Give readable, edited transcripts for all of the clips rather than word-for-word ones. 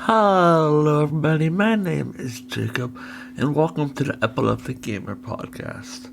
Hello, everybody. My name is Jacob, and welcome to the Epileptic Gamer Podcast.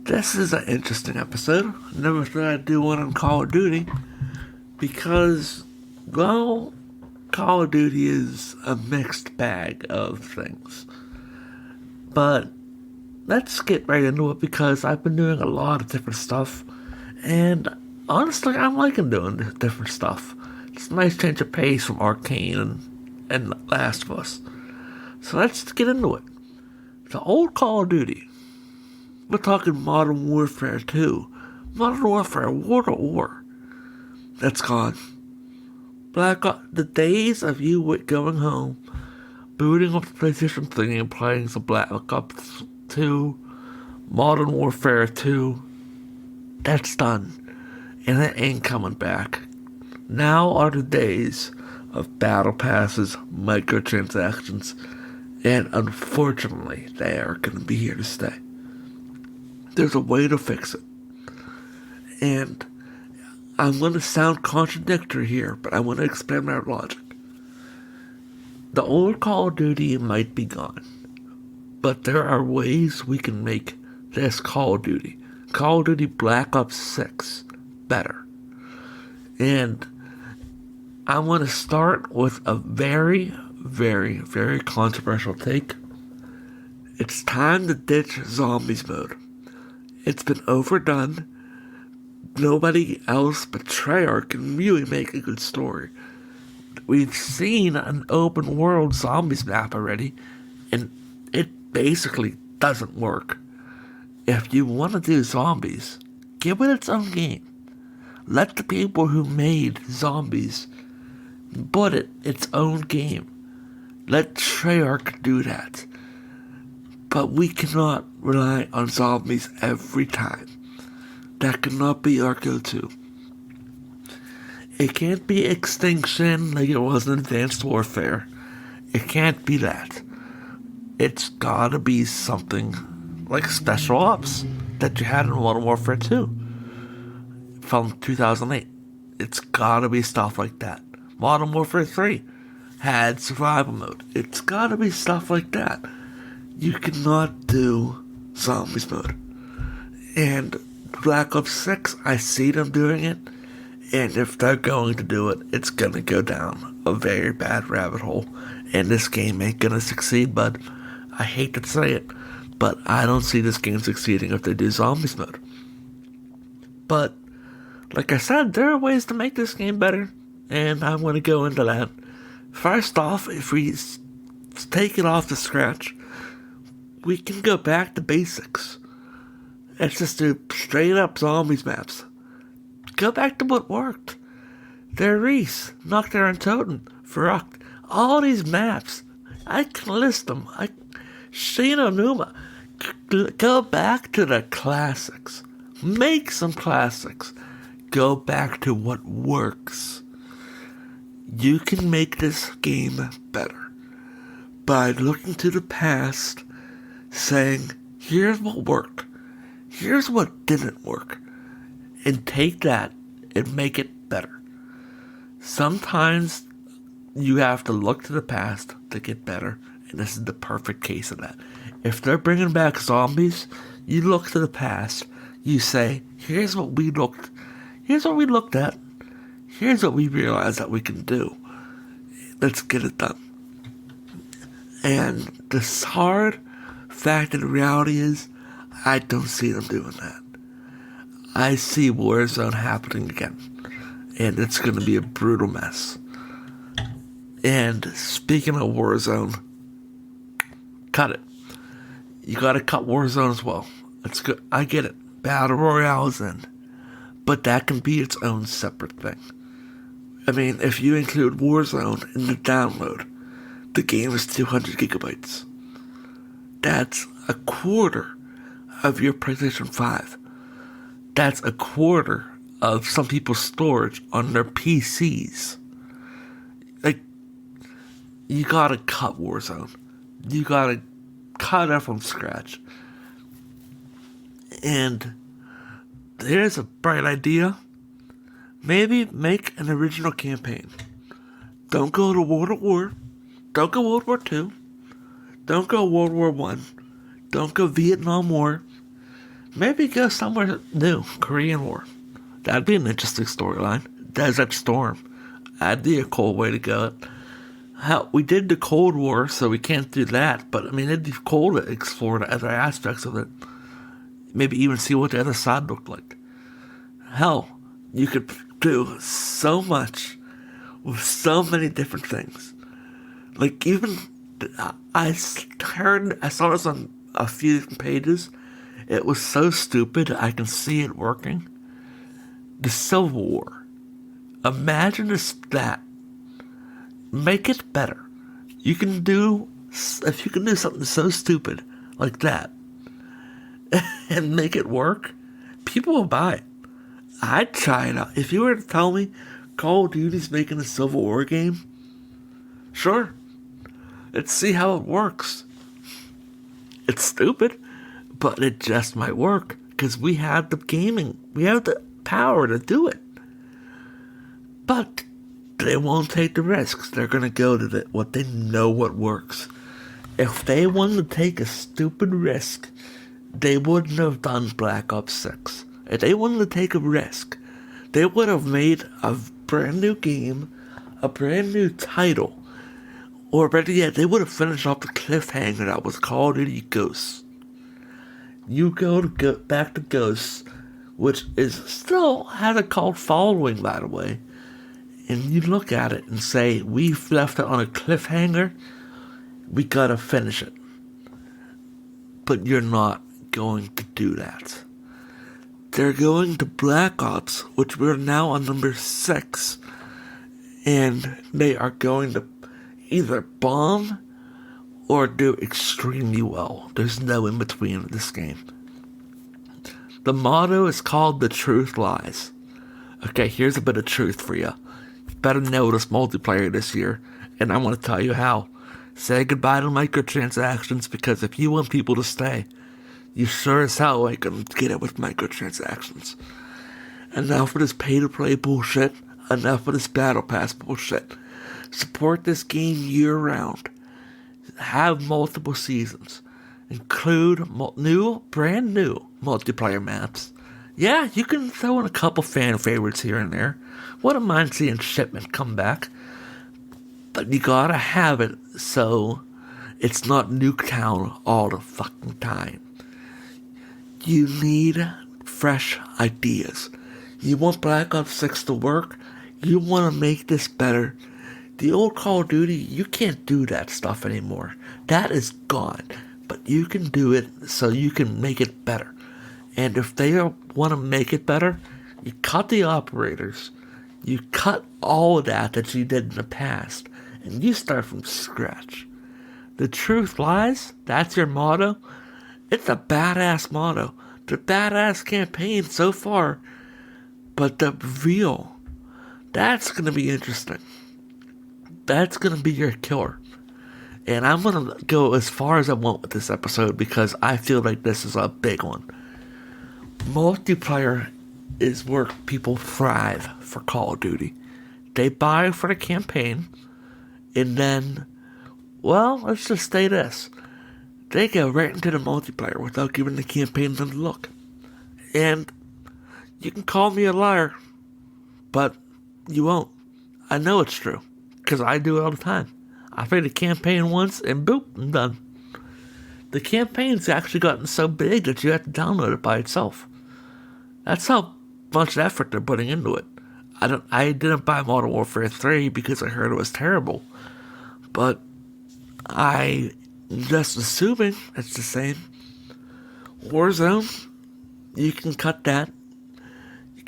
This is an interesting episode. Never thought I'd do one on Call of Duty because, well, Call of Duty is a mixed bag of things. But let's get right into it because I've been doing a lot of different stuff, and honestly, I'm liking doing different stuff. It's a nice change of pace from Arcane and Last of Us. So let's get into it. The old Call of Duty. We're talking Modern Warfare 2. Modern Warfare, World at War. That's gone. The days of you going home, booting up the PlayStation 3 and playing some Black Ops 2, Modern Warfare 2, that's done. And it ain't coming back. Now are the days of battle passes, microtransactions, and unfortunately, they are going to be here to stay. There's a way to fix it. And I'm going to sound contradictory here, but I want to explain my logic. The old Call of Duty might be gone, but there are ways we can make this Call of Duty Black Ops 6, better. And I want to start with a very, very, very controversial take. It's time to ditch zombies mode. It's been overdone. Nobody else but Treyarch can really make a good story. We've seen an open world zombies map already, and it basically doesn't work. If you want to do zombies, give it its own game. Let the people who made zombies put it its own game. Let Treyarch do that. But we cannot rely on zombies every time. That cannot be our go-to. It can't be Extinction like it was in Advanced Warfare. It can't be that. It's gotta be something like Special Ops that you had in Modern Warfare 2 from 2008. It's gotta be stuff like that. Modern Warfare 3 had survival mode. It's gotta be stuff like that. You cannot do zombies mode. And Black Ops 6, I see them doing it. And if they're going to do it, it's gonna go down a very bad rabbit hole. And this game ain't gonna succeed, bud. I hate to say it, but I don't see this game succeeding if they do zombies mode. But, like I said, there are ways to make this game better. And I want to go into that. First off, if we take it off the scratch, we can go back to basics. Let's just do straight up zombies maps. Go back to what worked. Der Reese, Nocturne and Totem, Verrucht, all these maps. I can list them. Shino Numa. Go back to the classics. Make some classics. Go back to what works. You can make this game better by looking to the past, saying, here's what worked, here's what didn't work, and take that and make it better. Sometimes you have to look to the past to get better, and this is the perfect case of that. If they're bringing back zombies, you look to the past, you say, here's what we looked at, here's what we realized that we can do. Let's get it done. And the hard fact of the reality is, I don't see them doing that. I see Warzone happening again. And it's going to be a brutal mess. And speaking of Warzone, cut it. You got to cut Warzone as well. It's good. I get it. Battle Royale is in. But that can be its own separate thing. I mean, if you include Warzone in the download, the game is 200 gigabytes. That's a quarter of your PlayStation 5. That's a quarter of some people's storage on their PCs. Like, you gotta cut Warzone. You gotta cut it from scratch. And here's a bright idea. Maybe make an original campaign. Don't go to World War. Don't go World War II. Don't go World War One. Don't go Vietnam War. Maybe go somewhere new, Korean War. That'd be an interesting storyline. Desert Storm. That'd be a cool way to go. Hell, we did the Cold War, so we can't do that. But, I mean, it'd be cool to explore the other aspects of it. Maybe even see what the other side looked like. Hell, you could do so much with so many different things. Like, even, I saw this on a few different pages. It was so stupid, I can see it working. The Civil War. Imagine that. Make it better. If you can do something so stupid like that and make it work, people will buy it. I'd try it out. If you were to tell me Call of Duty's making a Civil War game, sure. Let's see how it works. It's stupid, but it just might work because we have the power to do it. But they won't take the risks. They're going to go to what they know what works. If they wanted to take a stupid risk, they wouldn't have done Black Ops 6. If they wanted to take a risk, they would have made a brand new game, a brand new title, or better yet, they would have finished off the cliffhanger that was Call of Duty Ghosts. You go back to Ghosts, which still has a cult following, by the way, and you look at it and say, we've left it on a cliffhanger, we gotta finish it. But you're not going to do that. They're going to Black Ops, which we're now on number 6, and they are going to either bomb or do extremely well. There's no in between in this game. The motto is called The Truth Lies. Okay, here's a bit of truth for you. You better know this multiplayer this year, and I want to tell you how. Say goodbye to microtransactions, because if you want people to stay, you sure as hell ain't gonna get it with microtransactions. Enough of this pay-to-play bullshit. Enough of this battle pass bullshit. Support this game year-round. Have multiple seasons. Include brand new multiplayer maps. Yeah, you can throw in a couple fan favorites here and there. Wouldn't mind seeing Shipment come back. But you gotta have it so it's not Nuketown all the fucking time. You need fresh ideas. You want Black Ops 6 to work? You want to make this better? The old Call of Duty, you can't do that stuff anymore. That is gone. But you can do it so you can make it better. And if they want to make it better, you cut the operators. You cut all of that you did in the past. And you start from scratch. The truth lies? That's your motto? It's a badass motto. The badass campaign so far. But the reveal, that's going to be interesting. That's going to be your killer. And I'm going to go as far as I want with this episode because I feel like this is a big one. Multiplayer is where people thrive for Call of Duty. They buy for the campaign, and then, well, let's just say this. They go right into the multiplayer without giving the campaign a look. And you can call me a liar, but you won't. I know it's true, because I do it all the time. I played a campaign once, and boop, I'm done. The campaign's actually gotten so big that you have to download it by itself. That's how much effort they're putting into it. I didn't buy Modern Warfare 3 because I heard it was terrible. But I just assuming it's the same. Warzone, you can cut that.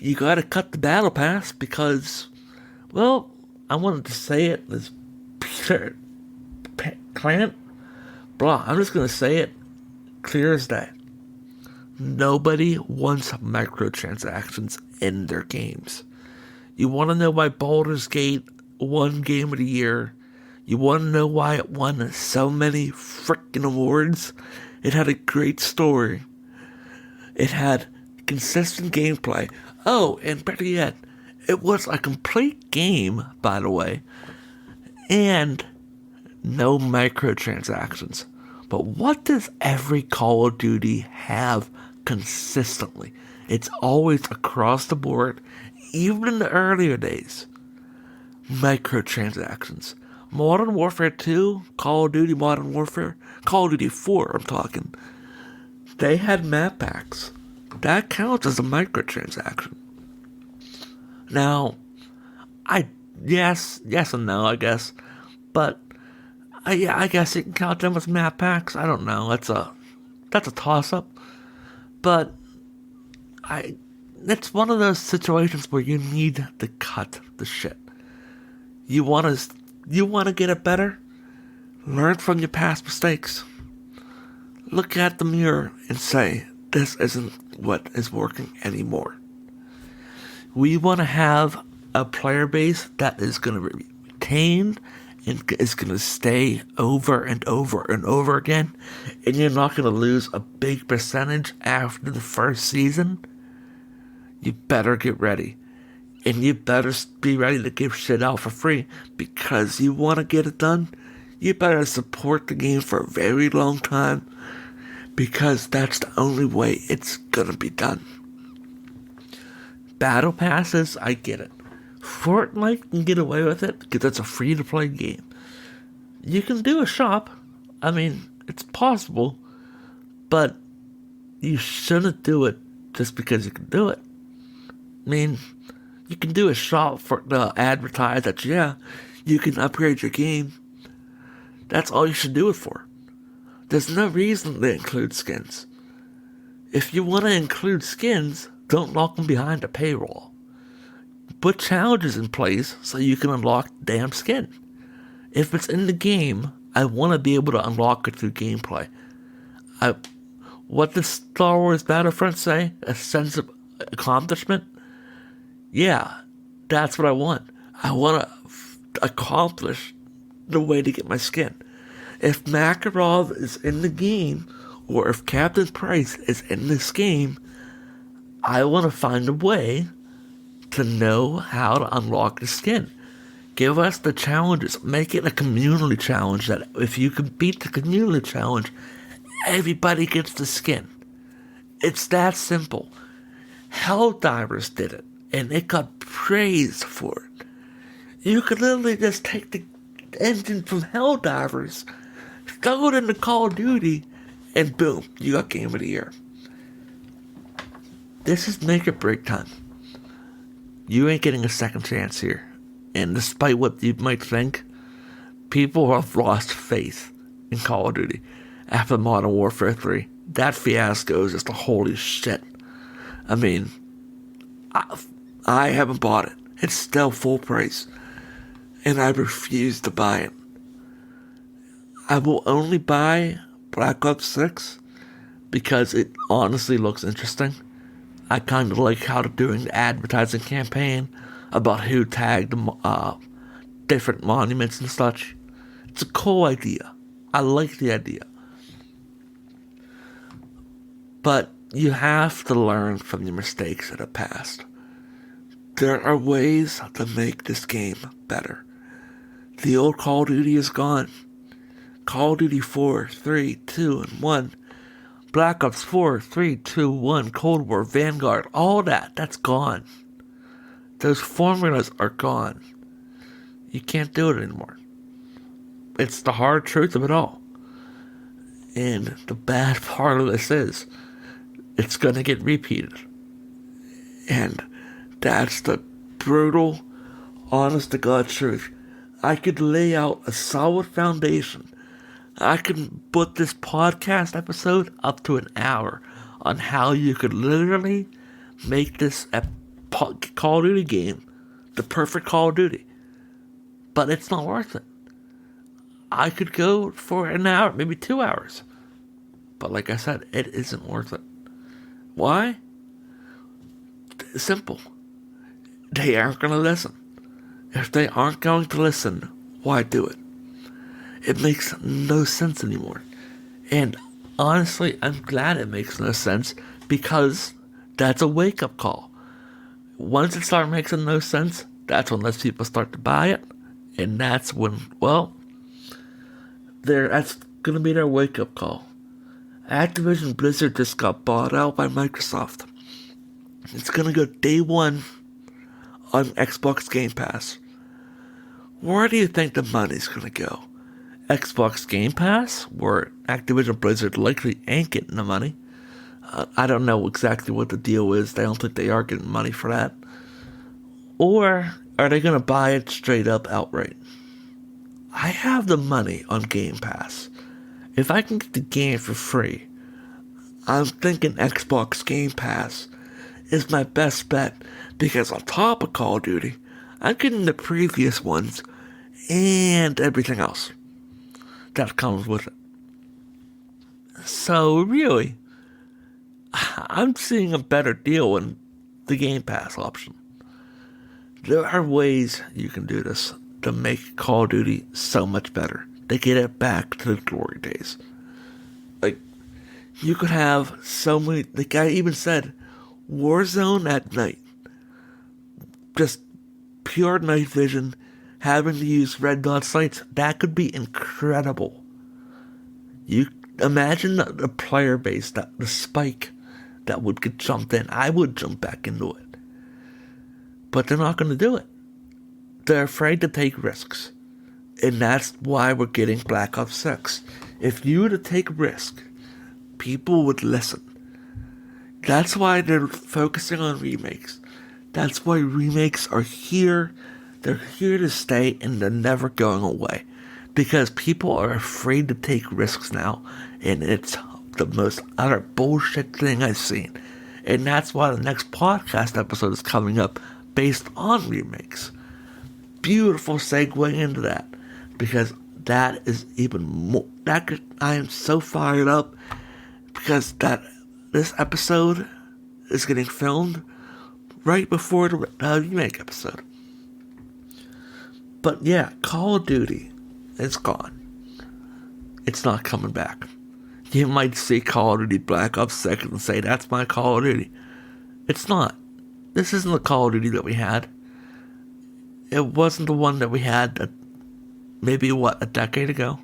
You gotta cut the battle pass because, well, I wanted to say it as Peter Clant. Blah, I'm just gonna say it clear as day. Nobody wants microtransactions in their games. You want to know why Baldur's Gate won Game of the Year? You want to know why it won so many freaking awards? It had a great story. It had consistent gameplay. Oh, and better yet, it was a complete game, by the way. and no microtransactions. But what does every Call of Duty have consistently? It's always across the board, even in the earlier days. Microtransactions. Modern Warfare 2, Call of Duty Modern Warfare, Call of Duty 4, I'm talking. They had map packs. That counts as a microtransaction. Now, yes and no, I guess. But I guess you can count them as map packs. I don't know. That's a toss-up. But it's one of those situations where you need to cut the shit. You want to get it better? Learn from your past mistakes. Look at the mirror and say, this isn't what is working anymore. We want to have a player base that is going to be retained and is going to stay over and over and over again, and you're not going to lose a big percentage after the first season. You better get ready. And you better be ready to give shit out for free, because you want to get it done. You better support the game for a very long time, because that's the only way it's gonna be done. Battle passes, I get it. Fortnite can get away with it because it's a free-to-play game. You can do a shop. I mean, it's possible, but you shouldn't do it just because you can do it. I mean, you can do a shop for advertise that, yeah, you can upgrade your game. That's all you should do it for. There's no reason to include skins. If you want to include skins, don't lock them behind a paywall. Put challenges in place so you can unlock the damn skin. If it's in the game, I want to be able to unlock it through gameplay. What does Star Wars Battlefront say? A sense of accomplishment? Yeah, that's what I want. I want to accomplish the way to get my skin. If Makarov is in the game, or if Captain Price is in this game, I want to find a way to know how to unlock the skin. Give us the challenges. Make it a community challenge that if you can beat the community challenge, everybody gets the skin. It's that simple. Helldivers did it, and it got praised for it. You could literally just take the engine from Helldivers, throw it into Call of Duty, and boom, you got Game of the Year. This is make or break time. You ain't getting a second chance here. And despite what you might think, people have lost faith in Call of Duty after Modern Warfare 3. That fiasco is just a holy shit. I mean, I haven't bought it. It's still full price. And I refuse to buy it. I will only buy Black Ops 6 because it honestly looks interesting. I kind of like how they're doing the advertising campaign about who tagged different monuments and such. It's a cool idea. I like the idea. But you have to learn from your mistakes of the past. There are ways to make this game better. The old Call of Duty is gone. Call of Duty 4, 3, 2, and 1. Black Ops 4, 3, 2, 1. Cold War, Vanguard. All that's gone. Those formulas are gone. You can't do it anymore. It's the hard truth of it all. And the bad part of this is, it's going to get repeated. And that's the brutal, honest to God truth. I could lay out a solid foundation. I could put this podcast episode up to an hour on how you could literally make this Call of Duty game the perfect Call of Duty. But it's not worth it. I could go for an hour, maybe 2 hours. But like I said, it isn't worth it. Why? Simple. They aren't going to listen. If they aren't going to listen, why do it? It makes no sense anymore. And honestly, I'm glad it makes no sense, because that's a wake-up call. Once it starts making no sense, that's when less people start to buy it, And that's when, that's going to be their wake-up call. Activision Blizzard just got bought out by Microsoft. It's going to go day one on Xbox Game Pass. Where do you think the money's going to go? Xbox Game Pass, where Activision Blizzard likely ain't getting the money. I don't know exactly what the deal is. I don't think they are getting money for that. Or are they going to buy it straight up outright? I have the money on Game Pass. If I can get the game for free, I'm thinking Xbox Game Pass is my best bet, because on top of Call of Duty, I'm getting the previous ones and everything else that comes with it. So really, I'm seeing a better deal in the Game Pass option. There are ways you can do this to make Call of Duty so much better. They get it back to the glory days. Like, you could have so many, the guy even said, Warzone at night. Just pure night vision, having to use red dot sights, that could be incredible. You imagine the player base, the spike that would get jumped in. I would jump back into it. But they're not going to do it. They're afraid to take risks. And that's why we're getting Black Ops 6. If you were to take a risk, people would listen. That's why they're focusing on remakes. That's why remakes are here. They're here to stay, and they're never going away. Because people are afraid to take risks now. And it's the most utter bullshit thing I've seen. And that's why the next podcast episode is coming up based on remakes. Beautiful segue into that. Because that is even more. I am so fired up. Because this episode is getting filmed right before the remake episode. But yeah, Call of Duty is gone. It's not coming back. You might see Call of Duty Black Ops 6 and say, that's my Call of Duty. It's not. This isn't the Call of Duty that we had. It wasn't the one that we had maybe, a decade ago?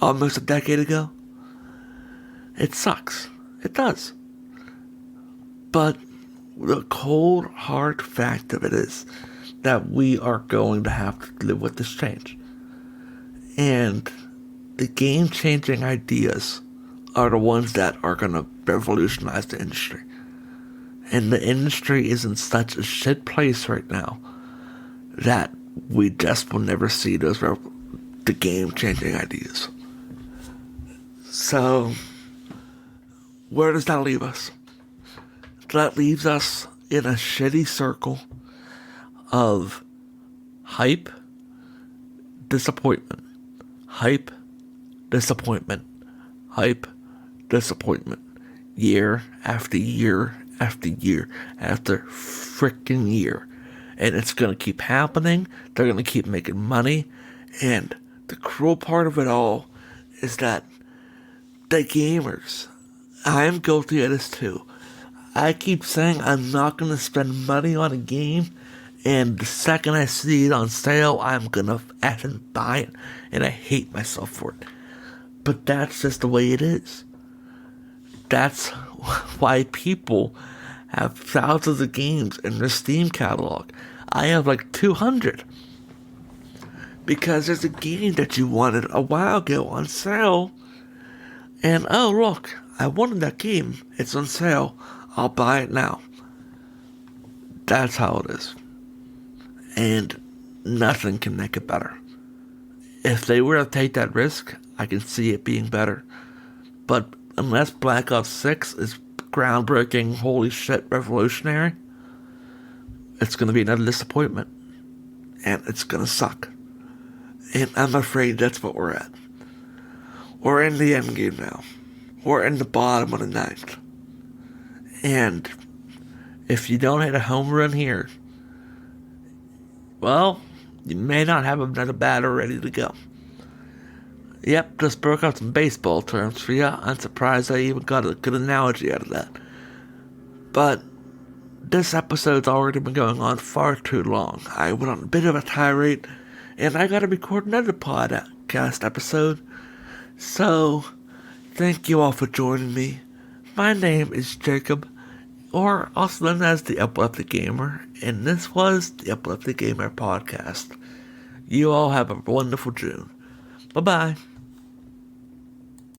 Almost a decade ago? It sucks. It does. But the cold, hard fact of it is that we are going to have to live with this change. And the game-changing ideas are the ones that are going to revolutionize the industry. And the industry is in such a shit place right now that we just will never see the game-changing ideas. So, where does that leave us? That leaves us in a shitty circle of hype, disappointment, hype, disappointment, hype, disappointment, year after year after year after freaking year. And it's going to keep happening. They're going to keep making money. And the cruel part of it all is that the gamers, I am guilty of this too. I keep saying I'm not going to spend money on a game, and the second I see it on sale, I'm going to effing buy it, and I hate myself for it. But that's just the way it is. That's why people have thousands of games in their Steam catalog. I have like 200. Because there's a game that you wanted a while ago on sale, and oh look, I wanted that game, it's on sale, I'll buy it now. That's how it is. And nothing can make it better. If they were to take that risk, I can see it being better. But unless Black Ops 6 is groundbreaking, holy shit, revolutionary, it's going to be another disappointment. And it's going to suck. And I'm afraid that's what we're at. We're in the end game now. We're in the bottom of the ninth. And if you don't hit a home run here, well, you may not have another batter ready to go. Yep, just broke out some baseball terms for you. I'm surprised I even got a good analogy out of that. But this episode's already been going on far too long. I went on a bit of a tirade, and I gotta record another podcast episode. So, thank you all for joining me. My name is Jacob, or also known as the Epileptic Gamer, and this was the Epileptic Gamer Podcast. You all have a wonderful June. Bye-bye.